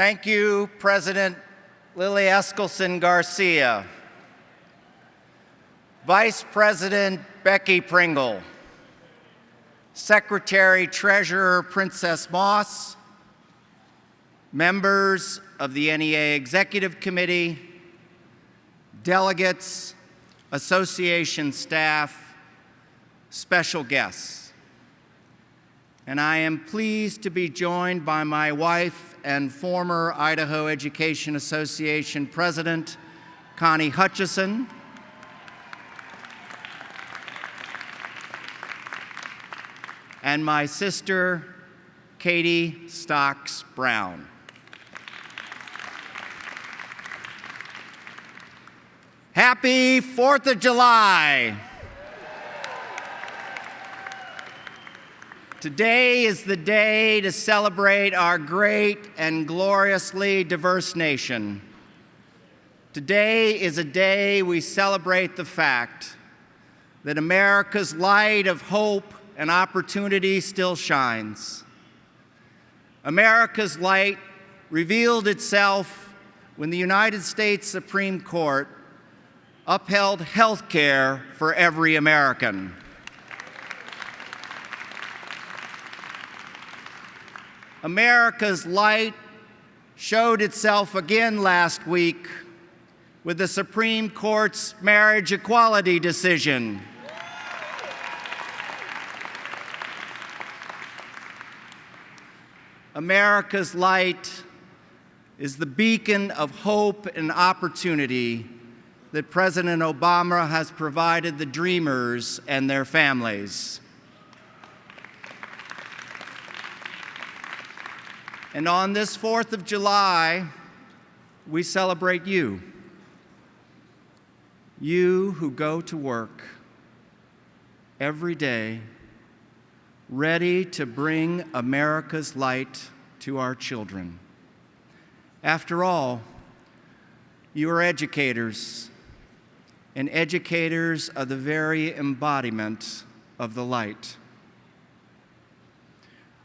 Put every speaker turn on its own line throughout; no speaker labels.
Thank you, President Lily Eskelsen Garcia, Vice President Becky Pringle, Secretary Treasurer Princess Moss, members of the NEA Executive Committee, delegates, association staff, special guests. And I am pleased to be joined by my wife and former Idaho Education Association President, Connie Hutchison, and my sister, Katie Stocks Brown. Happy 4th of July! Today is the day to celebrate our great and gloriously diverse nation. Today is a day we celebrate the fact that America's light of hope and opportunity still shines. America's light revealed itself when the United States Supreme Court upheld health care for every American. America's light showed itself again last week with the Supreme Court's marriage equality decision. America's light is the beacon of hope and opportunity that President Obama has provided the dreamers and their families. And on this 4th of July, we celebrate you. You who go to work every day, ready to bring America's light to our children. After all, you are educators, and educators are the very embodiment of the light.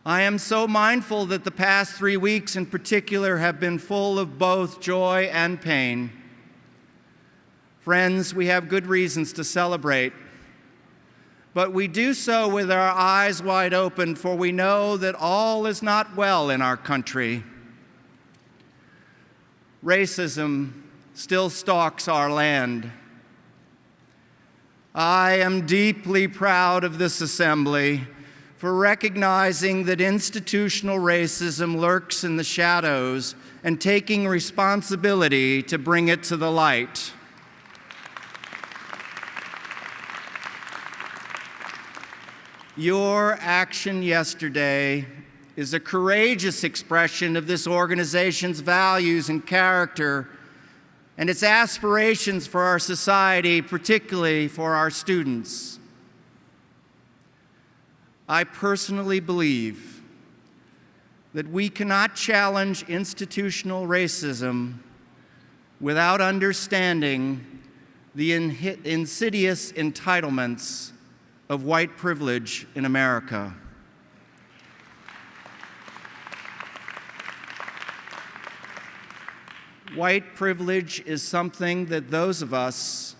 I am so mindful that the past 3 weeks in particular have been full of both joy and pain. Friends, we have good reasons to celebrate, but we do so with our eyes wide open, for we know that all is not well in our country. Racism still stalks our land. I am deeply proud of this assembly for recognizing that institutional racism lurks in the shadows and taking responsibility to bring it to the light. Your action yesterday is a courageous expression of this organization's values and character and its aspirations for our society, particularly for our students. I personally believe that we cannot challenge institutional racism without understanding the insidious entitlements of white privilege in America. White privilege is something that those of us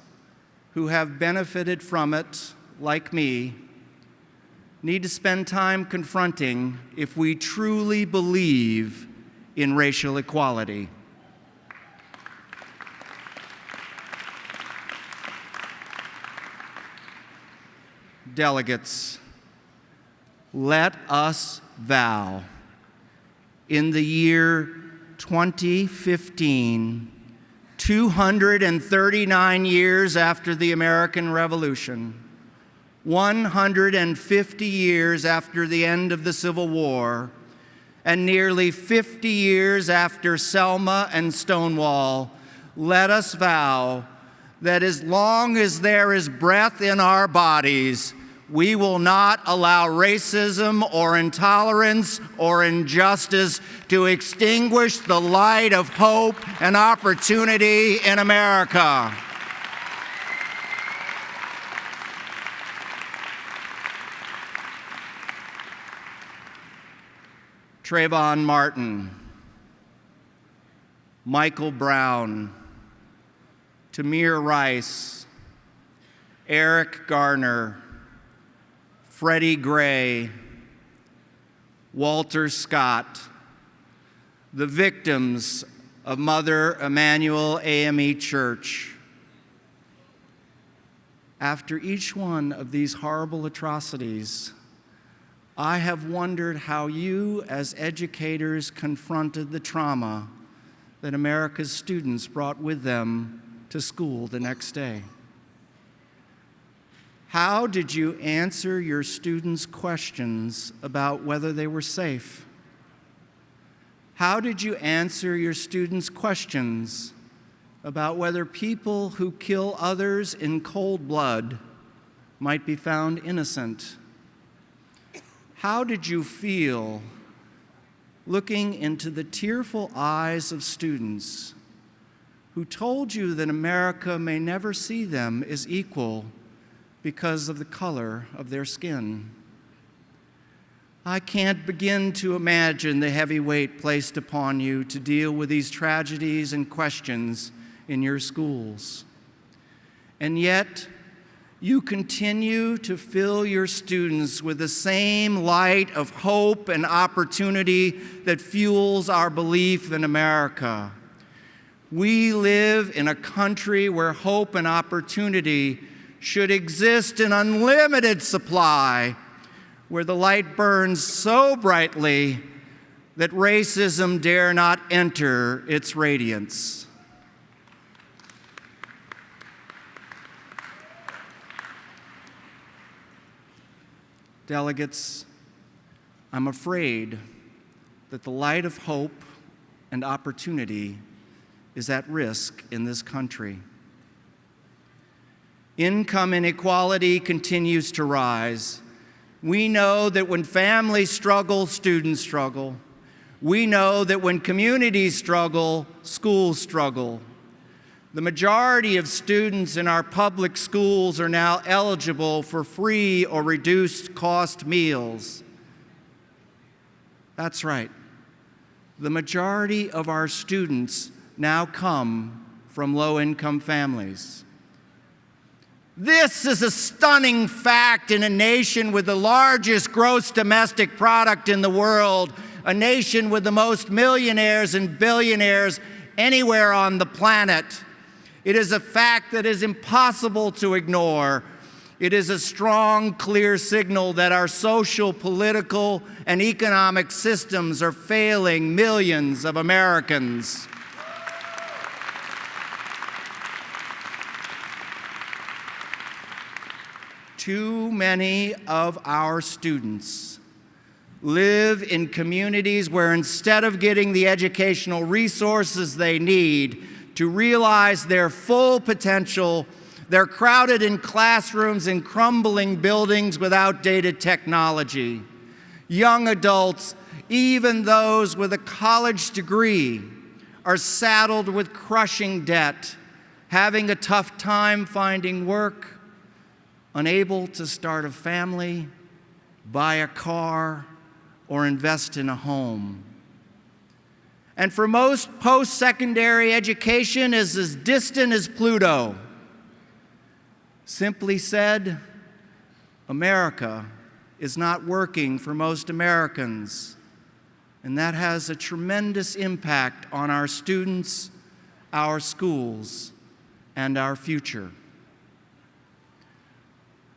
who have benefited from it, like me, need to spend time confronting if we truly believe in racial equality. Delegates, let us vow in the year 2015, 239 years after the American Revolution, 150 years after the end of the Civil War, and nearly 50 years after Selma and Stonewall, let us vow that as long as there is breath in our bodies, we will not allow racism or intolerance or injustice to extinguish the light of hope and opportunity in America. Trayvon Martin, Michael Brown, Tamir Rice, Eric Garner, Freddie Gray, Walter Scott, the victims of Mother Emanuel AME Church. After each one of these horrible atrocities, I have wondered how you, as educators, confronted the trauma that America's students brought with them to school the next day. How did you answer your students' questions about whether they were safe? How did you answer your students' questions about whether people who kill others in cold blood might be found innocent? How did you feel looking into the tearful eyes of students who told you that America may never see them as equal because of the color of their skin? I can't begin to imagine the heavy weight placed upon you to deal with these tragedies and questions in your schools. And yet, you continue to fill your students with the same light of hope and opportunity that fuels our belief in America. We live in a country where hope and opportunity should exist in unlimited supply, where the light burns so brightly that racism dare not enter its radiance. Delegates, I'm afraid that the light of hope and opportunity is at risk in this country. Income inequality continues to rise. We know that when families struggle, students struggle. We know that when communities struggle, schools struggle. The majority of students in our public schools are now eligible for free or reduced cost meals. That's right. The majority of our students now come from low-income families. This is a stunning fact in a nation with the largest gross domestic product in the world, a nation with the most millionaires and billionaires anywhere on the planet. It is a fact that is impossible to ignore. It is a strong, clear signal that our social, political, and economic systems are failing millions of Americans. Too many of our students live in communities where instead of getting the educational resources they need to realize their full potential, they're crowded in classrooms in crumbling buildings with outdated technology. Young adults, even those with a college degree, are saddled with crushing debt, having a tough time finding work, unable to start a family, buy a car, or invest in a home. And for most post-secondary education is as distant as Pluto. Simply said, America is not working for most Americans, and that has a tremendous impact on our students, our schools, and our future.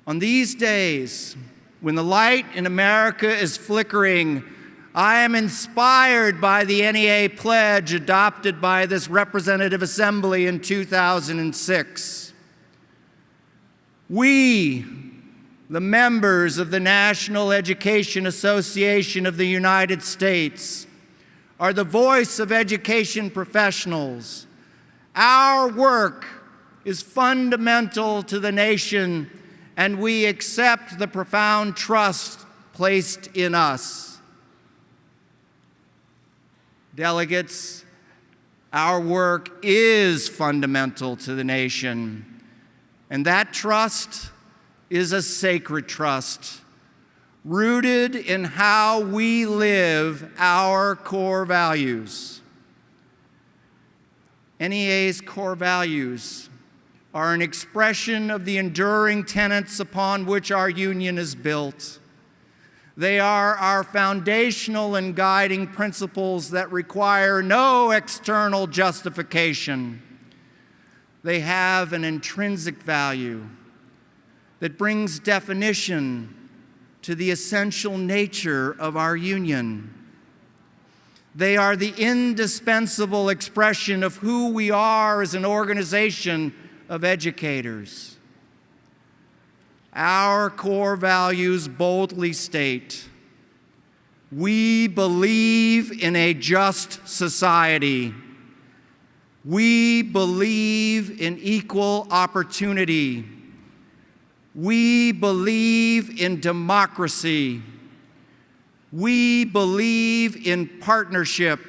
On these days, when the light in America is flickering, I am inspired by the NEA pledge adopted by this Representative Assembly in 2006. We, the members of the National Education Association of the United States, are the voice of education professionals. Our work is fundamental to the nation, and we accept the profound trust placed in us. Delegates, our work is fundamental to the nation, and that trust is a sacred trust, rooted in how we live our core values. NEA's core values are an expression of the enduring tenets upon which our union is built. They are our foundational and guiding principles that require no external justification. They have an intrinsic value that brings definition to the essential nature of our union. They are the indispensable expression of who we are as an organization of educators. Our core values boldly state, we believe in a just society. We believe in equal opportunity. We believe in democracy. We believe in partnership.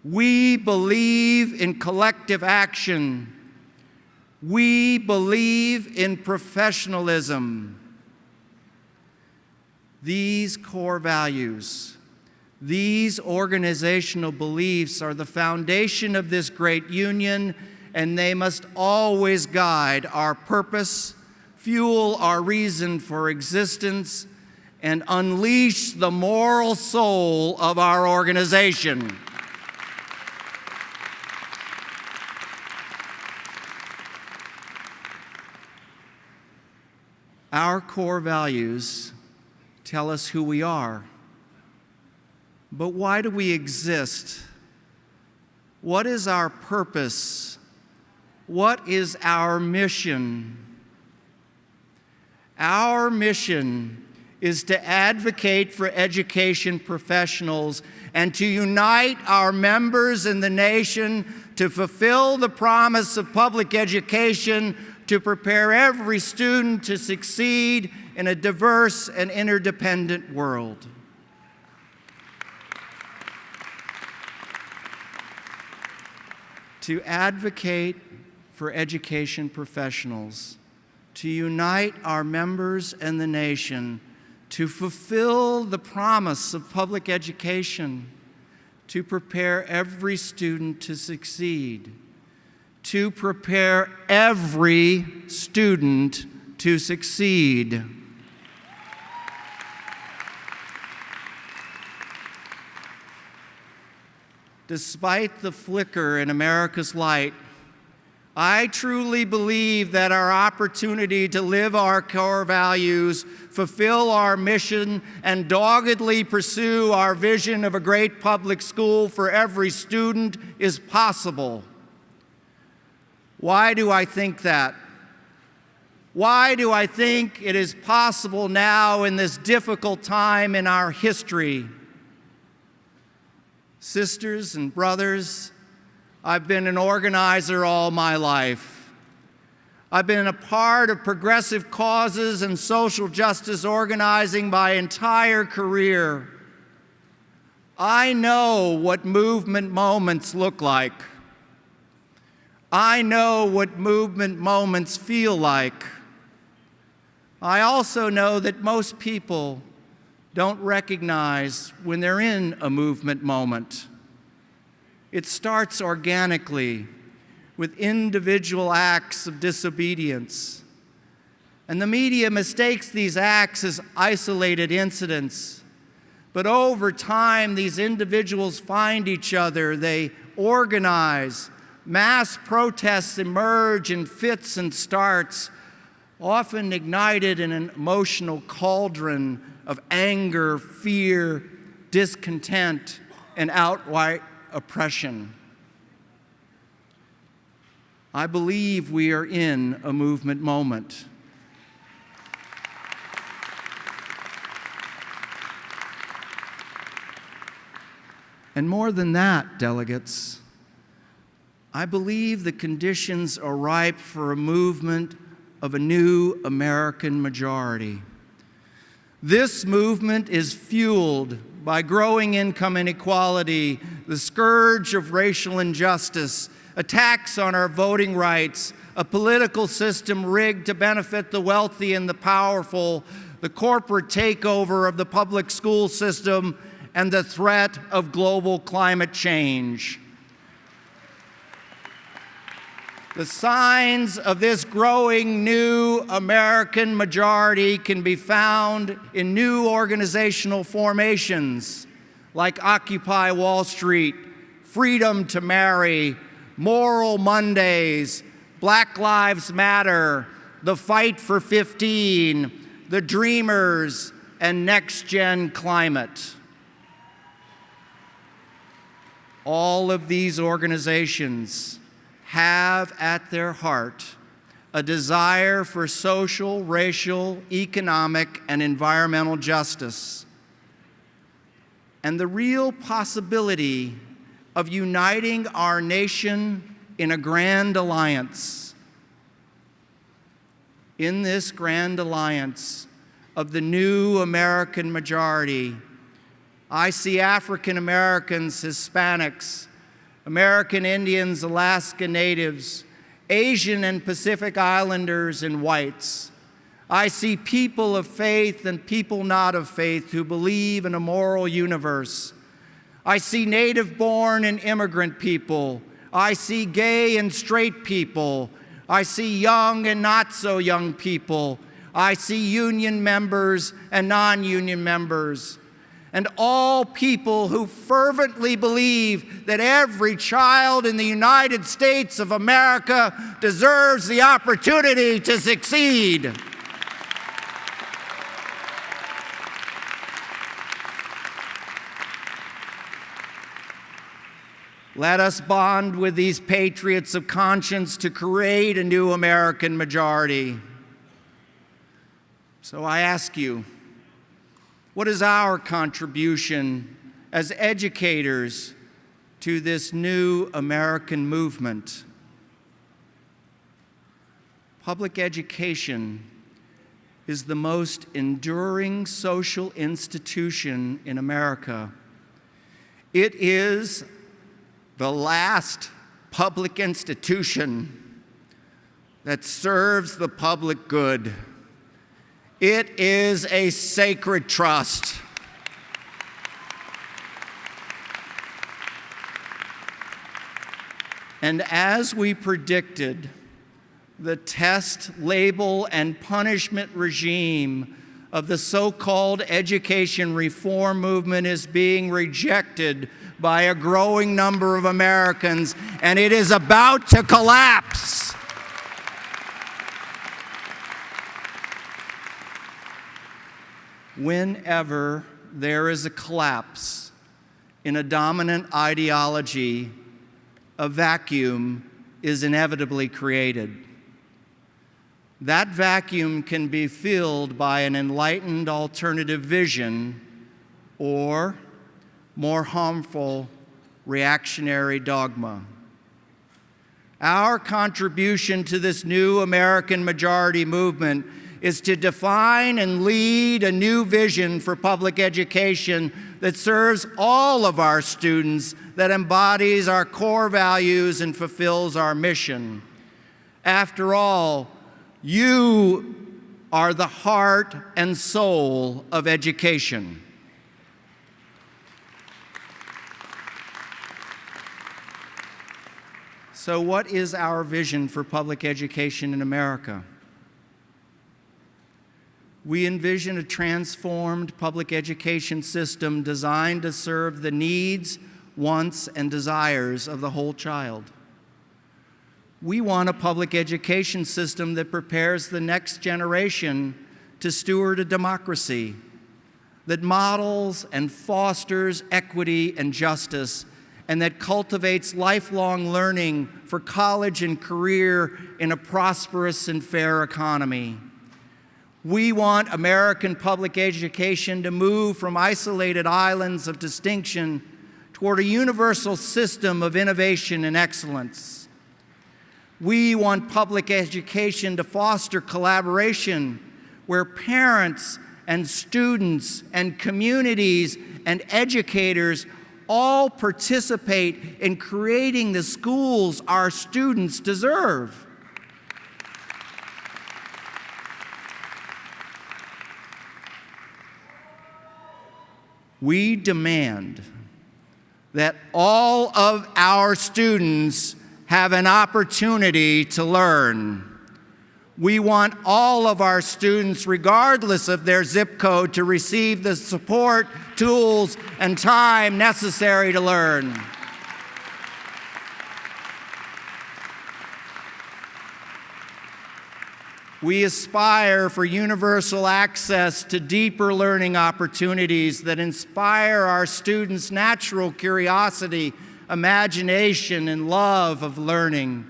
We believe in collective action. We believe in professionalism. These core values, these organizational beliefs are the foundation of this great union, and they must always guide our purpose, fuel our reason for existence, and unleash the moral soul of our organization. Our core values tell us who we are. But why do we exist? What is our purpose? What is our mission? Our mission is to advocate for education professionals and to unite our members in the nation to fulfill the promise of public education, to prepare every student to succeed in a diverse and interdependent world. To advocate for education professionals, to unite our members and the nation, to fulfill the promise of public education, to prepare every student to succeed, to prepare every student to succeed. Despite the flicker in America's light, I truly believe that our opportunity to live our core values, fulfill our mission, and doggedly pursue our vision of a great public school for every student is possible. Why do I think that? Why do I think it is possible now in this difficult time in our history? Sisters and brothers, I've been an organizer all my life. I've been a part of progressive causes and social justice organizing my entire career. I know what movement moments look like. I know what movement moments feel like. I also know that most people don't recognize when they're in a movement moment. It starts organically with individual acts of disobedience. And the media mistakes these acts as isolated incidents. But over time, these individuals find each other, they organize, mass protests emerge in fits and starts, often ignited in an emotional cauldron of anger, fear, discontent, and outright oppression. I believe we are in a movement moment. And more than that, delegates, I believe the conditions are ripe for a movement of a new American majority. This movement is fueled by growing income inequality, the scourge of racial injustice, attacks on our voting rights, a political system rigged to benefit the wealthy and the powerful, the corporate takeover of the public school system, and the threat of global climate change. The signs of this growing new American majority can be found in new organizational formations like Occupy Wall Street, Freedom to Marry, Moral Mondays, Black Lives Matter, the Fight for 15, the Dreamers, and Next Gen Climate. All of these organizations have at their heart a desire for social, racial, economic, and environmental justice, and the real possibility of uniting our nation in a grand alliance. In this grand alliance of the new American majority, I see African Americans, Hispanics, American Indians, Alaska Natives, Asian and Pacific Islanders, and whites. I see people of faith and people not of faith who believe in a moral universe. I see native-born and immigrant people. I see gay and straight people. I see young and not so young people. I see union members and non-union members, and all people who fervently believe that every child in the United States of America deserves the opportunity to succeed. Let us bond with these patriots of conscience to create a new American majority. So I ask you, what is our contribution as educators to this new American movement? Public education is the most enduring social institution in America. It is the last public institution that serves the public good. It is a sacred trust. And as we predicted, the test, label, and punishment regime of the so-called education reform movement is being rejected by a growing number of Americans, and it is about to collapse. Whenever there is a collapse in a dominant ideology, a vacuum is inevitably created. That vacuum can be filled by an enlightened alternative vision or more harmful reactionary dogma. Our contribution to this new American majority movement is to define and lead a new vision for public education that serves all of our students, that embodies our core values and fulfills our mission. After all, you are the heart and soul of education. So what is our vision for public education in America? We envision a transformed public education system designed to serve the needs, wants, and desires of the whole child. We want a public education system that prepares the next generation to steward a democracy, that models and fosters equity and justice, and that cultivates lifelong learning for college and career in a prosperous and fair economy. We want American public education to move from isolated islands of distinction toward a universal system of innovation and excellence. We want public education to foster collaboration where parents and students and communities and educators all participate in creating the schools our students deserve. We demand that all of our students have an opportunity to learn. We want all of our students, regardless of their zip code, to receive the support, tools, and time necessary to learn. We aspire for universal access to deeper learning opportunities that inspire our students' natural curiosity, imagination, and love of learning.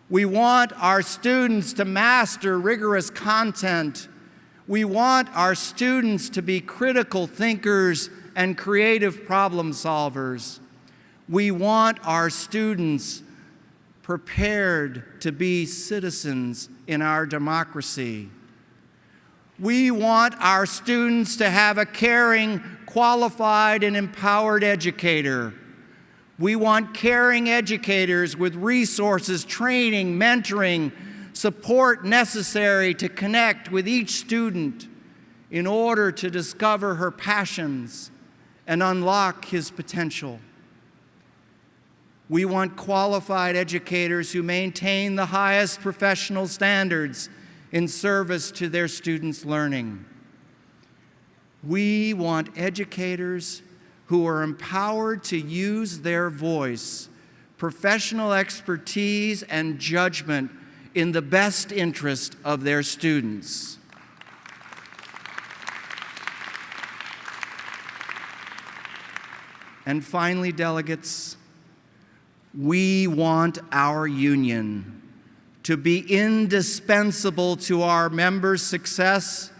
We want our students to master rigorous content. We want our students to be critical thinkers and creative problem solvers. We want our students prepared to be citizens in our democracy. We want our students to have a caring, qualified, and empowered educator. We want caring educators with resources, training, mentoring, support necessary to connect with each student in order to discover her passions and unlock his potential. We want qualified educators who maintain the highest professional standards in service to their students' learning. We want educators who are empowered to use their voice, professional expertise, and judgment in the best interest of their students. And finally, delegates, we want our union to be indispensable to our members' success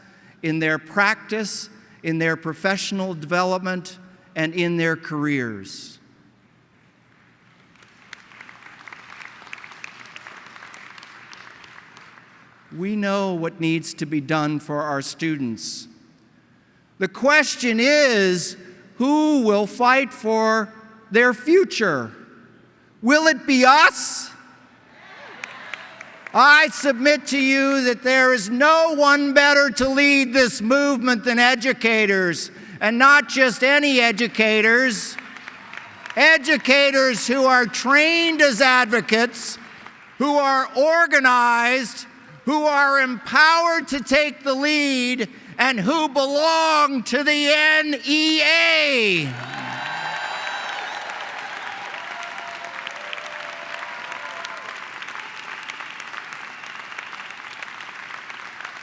in their practice, in their professional development, and in their careers. We know what needs to be done for our students. The question is, who will fight for their future? Will it be us? I submit to you that there is no one better to lead this movement than educators, and not just any educators. Educators who are trained as advocates, who are organized, who are empowered to take the lead, and who belong to the NEA.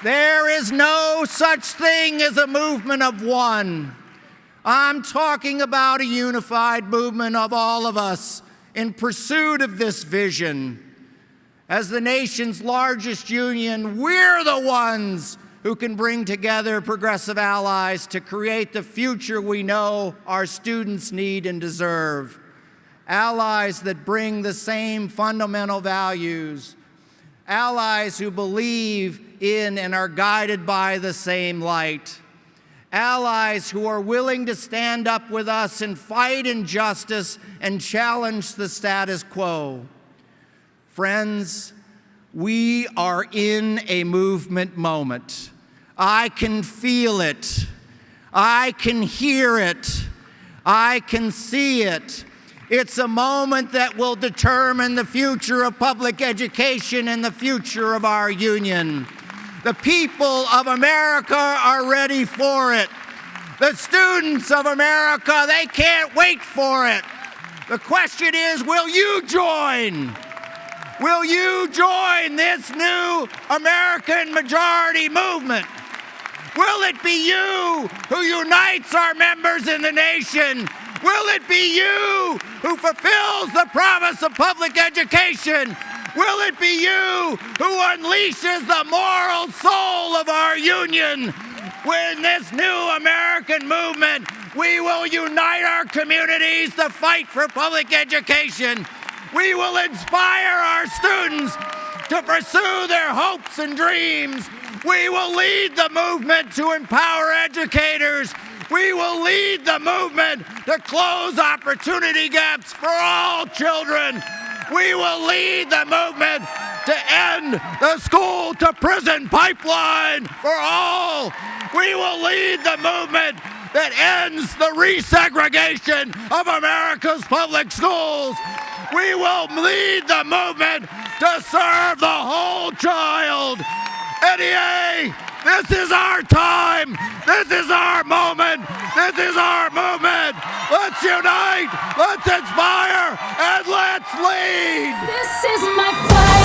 There is no such thing as a movement of one. I'm talking about a unified movement of all of us in pursuit of this vision. As the nation's largest union, we're the ones who can bring together progressive allies to create the future we know our students need and deserve. Allies that bring the same fundamental values. Allies who believe in and are guided by the same light. Allies who are willing to stand up with us and fight injustice and challenge the status quo. Friends, we are in a movement moment. I can feel it. I can hear it. I can see it. It's a moment that will determine the future of public education and the future of our union. The people of America are ready for it. The students of America, they can't wait for it. The question is, will you join? Will you join this new American majority movement? Will it be you who unites our members in the nation? Will it be you who fulfills the promise of public education? Will it be you who unleashes the moral soul of our union? With this new American movement, we will unite our communities to fight for public education. We will inspire our students to pursue their hopes and dreams. We will lead the movement to empower educators. We will lead the movement to close opportunity gaps for all children. We will lead the movement to end the school-to-prison pipeline for all. We will lead the movement that ends the resegregation of America's public schools. We will lead the movement to serve the whole child. NEA, this is our time. This is our moment. This is our movement. Let's unite, let's inspire, and let's lead.
This is my fight.